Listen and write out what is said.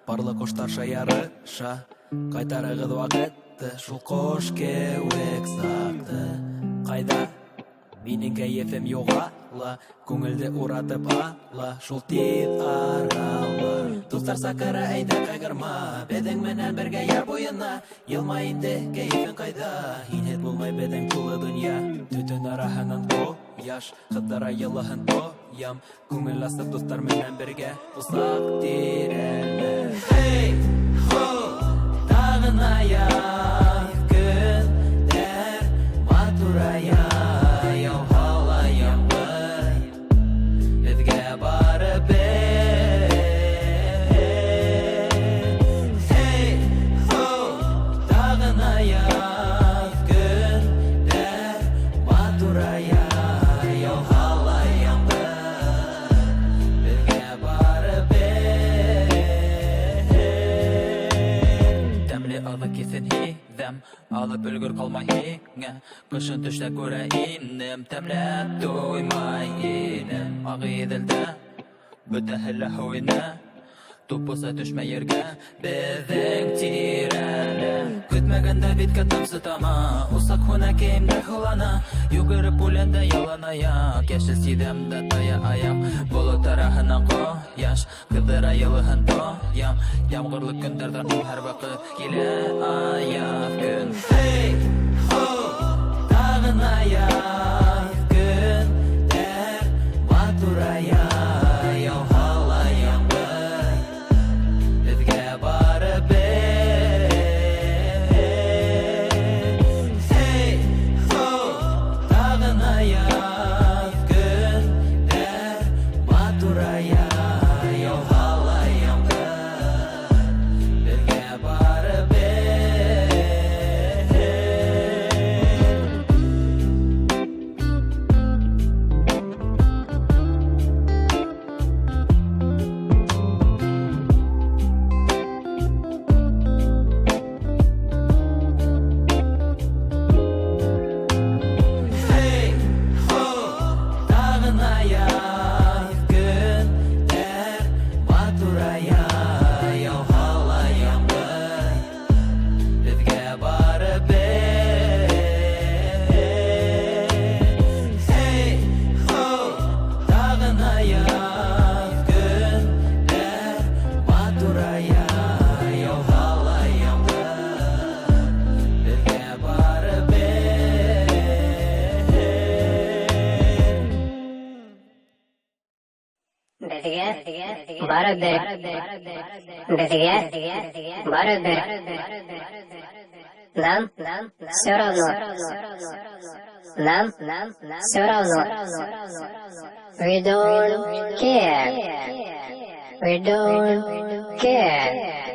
барлы коштарша ярыша. Кайтарыгыз вакытты, шул кош кеуек сакты. Кайда минең кәефем югала, күңелде уратып ала, шул тиз аралы. Дуслар сакыра әйдә кайгырма, бедең менән бергә яр буена. Елма инде, кәефең кайда, һинһез булмай бедең тулы дөнья. Төтен араһыннан кояш, кыздыра йылыһын тоям, күңел асып дуслар менән бергә усак тирәле. Hey, ho, тагына яр көндәр матурая. Алып өлгір қалмай еңе, қышын түшті көре инем, тәмләп тоймай инем. Ағы еділді, бүті хілі хойны, тупыса түшмә ерге, бізің тирәлі. Көтмәгенді битке тамсытама, усак хуна кейімді хылана, югырып үленді яланaya, кеші сидемді тая аям, болы тарахынан қояш, қыдыра йылыхын тоям, ямғырлы күндерден әр вақыт келе аяқ күн. Hey, ho, тағын аяқ күндер матурая. Нам все равно. We don't care.